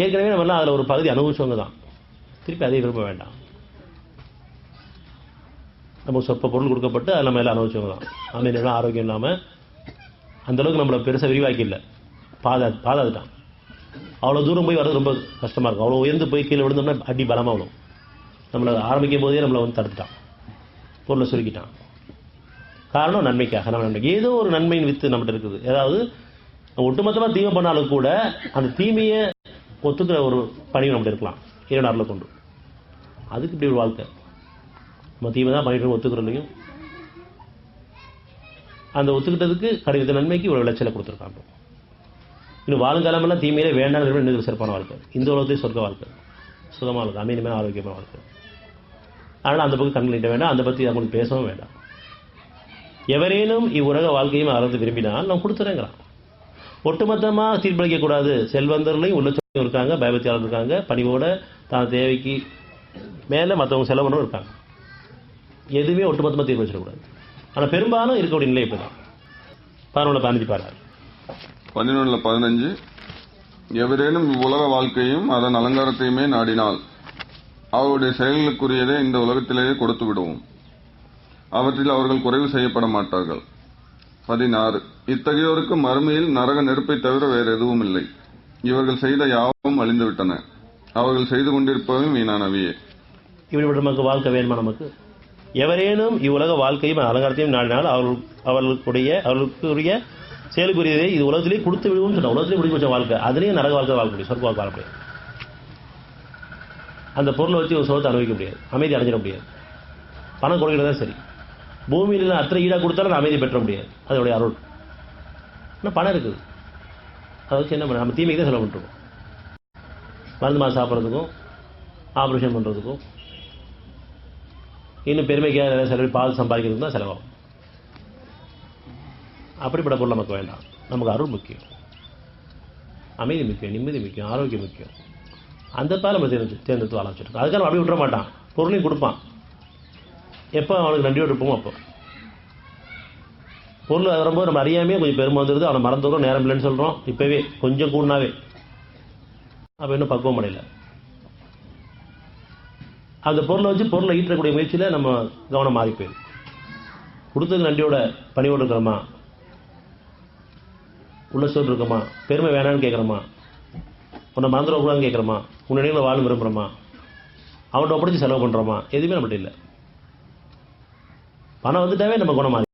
ஏற்கனவே நம்மலாம் அதில் ஒரு பகுதி அனுபவிச்சவங்க தான். திருப்பி அதே விரும்ப வேண்டாம். நம்ம சொற்ப பொருள் கொடுக்கப்பட்டு அதில் நம்ம எல்லாம் அனுபவிச்சவங்க தான். அமைதியான ஆரோக்கியம் இல்லாமல் அந்தளவுக்கு நம்மளை பெருசாக விரிவாக்கி இல்லை, பாதாதுட்டான். அவ்வளோ தூரம் போய் வர்றது ரொம்ப கஷ்டமாக இருக்கும். அவ்வளோ உயர்ந்து போய் கீழே விழுந்தோம்னா அடி பலமாக விடும். நம்மளை ஆரம்பிக்கும் போதே நம்மளை வந்து தடுத்துட்டான், பொருளை சுருக்கிட்டான். காரணம் நன்மைக்காக. நம்ம நன்மைக்கு ஏதோ ஒரு நன்மையின் வித்து நம்மகிட்ட இருக்குது. ஏதாவது ஒட்டுமொத்தமாக தீமை பண்ணாலும் கூட அந்த தீமையை ஒத்துக்கிற ஒரு பணிவு நம்மகிட்ட இருக்கலாம், இரண்டாரில் கொண்டு. அதுக்கு இப்படி ஒரு வாழ்க்கை. நம்ம தீமை தான் பண்ணிட்டு ஒத்துக்கிறதையும் அந்த ஒத்துக்கிட்டதுக்கு கிடைத்த நன்மைக்கு ஒரு விளைச்சலை கொடுத்துருக்காங்க. இன்னும் வாழுங்காலமெல்லாம் தீமையிலே வேண்டாம் இன்னும் சிறப்பான வாழ்க்கை. இந்த உலகத்தையும் சொர்க்க வாழ்க்கை, சுகமாக இருக்கும், அமைதியான ஆரோக்கியமான வாழ்க்கை. அதனால் அந்த பக்கம் கண் நீட்ட வேண்டாம், அந்த பற்றி அவங்களுக்கு பேசவும் வேண்டாம். எவரேனும் இவ்வுலக வாழ்க்கையும் அறந்து விரும்பினால் நம்ம கொடுத்துறேங்கிறான். ஒட்டுமொத்தமாக தீர்ப்பளிக்கக்கூடாது. செல்வந்தர்களையும் உள்ளச்சம் இருக்காங்க, பயபக்தியாளர் இருக்காங்க, பணிவோட தான் தேவைக்கு மேலே மற்றவங்க செலவு பண்ணவும் இருக்காங்க. எதுவுமே ஒட்டுமொத்தமாக தீர்ப்பு வச்சிடக்கூடாது. ஆனால் பெரும்பாலும் இருக்கக்கூடிய நிலை இப்படி தான். 11-15 பாரு. 11-15 எவரேனும் இவ்வுலக வாழ்க்கையும் அதன் அலங்காரத்தையுமே நாடினால் அவருடைய செயல்களுக்குரியதை இந்த உலகத்திலேயே கொடுத்து விடுவோம், அவற்றில் அவர்கள் குறைவு செய்யப்பட மாட்டார்கள். 16 இத்தகையோருக்கு மறுமையில் நரக நெருப்பை தவிர வேறு எதுவும் இல்லை. இவர்கள் செய்த யாவும் அழிந்துவிட்டன, அவர்கள் செய்து கொண்டிருப்பதும் வீணானவையே. இப்படிப்பட்ட நமக்கு வாழ்க்கை வேணுமா? நமக்கு எவரேனும் இவ்வுலக வாழ்க்கையும் அலங்காரத்தையும் நாடினால் அவர்களுக்குரிய செயலுக்குரியதை இது உலகத்திலேயே கொடுத்து விடுவோம்னு சொன்னா. உலகத்திலேயே முடிவு வச்ச வாழ்க்கை, அதுலேயும் நரக வாழ்க்கை வாழ முடியும், சொர்க்க வாழ்க்கை வாழ முடியாது. அந்த பொருளை வச்சு ஒரு சுகத்தை அனுபவிக்க முடியாது, அமைதி அடைஞ்சிட முடியாது. பணம் கொடுக்கிறதா சரி, பூமியில் அத்தனை ஈடாக கொடுத்தாலும் அந்த அமைதி பெற்ற முடியாது. அதோடைய அருள். ஆனால் பணம் இருக்குது, அதை வச்சு என்ன பண்ண நம்ம தீமைக்கு தான் செலவு பண்ணிருக்கோம். மருந்து மாதம் சாப்பிட்றதுக்கும் ஆப்ரேஷன் பண்ணுறதுக்கும் இன்னும் பெருமைக்காக நிறைய செலவு பால் சம்பாதிக்கிறதுக்கு தான் செலவாகும். அப்படிப்பட்ட பொருள் நமக்கு வேண்டாம். நமக்கு அருள் முக்கியம், அமைதி முக்கியம், நிம்மதி முக்கியம், ஆரோக்கியம் முக்கியம். அந்த பால் நம்ம தேர்ந்தெடுத்து வாழ வச்சுருக்கோம். அதுக்காக அப்படி விட்டுற மாட்டான், பொருளையும் கொடுப்பான். எப்போ அவனுக்கு நன்றியோடு இருப்போமோ அப்போ. பொருள் வரும்போது நம்ம அறியாமே கொஞ்சம் பெருமை வந்துடுது, அவனை மறந்துடுறோம், நேரம் இல்லைன்னு சொல்கிறோம். இப்போவே கொஞ்சம் கூடனாவே அப்போ இன்னும் பக்குவம் அடையல. அந்த பொருளை வச்சு பொருளை ஈட்டக்கூடிய முயற்சியில் நம்ம கவனம் மாறி போயிடும். கொடுத்தது நன்றியோட பணியோடு இருக்கிறோமா, உள்ள சோறு இருக்கோமா, பெருமை வேணான்னு கேட்குறோமா, உன்னை மறந்துடக்கூடாதுன்னு கேட்குறோமா, உன் நிலையில் வாழ விரும்புகிறோமா, அவன்கிட்ட ஒப்படைச்சு செலவு பண்ணுறோமா, எதுவுமே நம்மகிட்ட இல்லை. பணம் வந்துட்டாவே நம்ம குணம் மாறி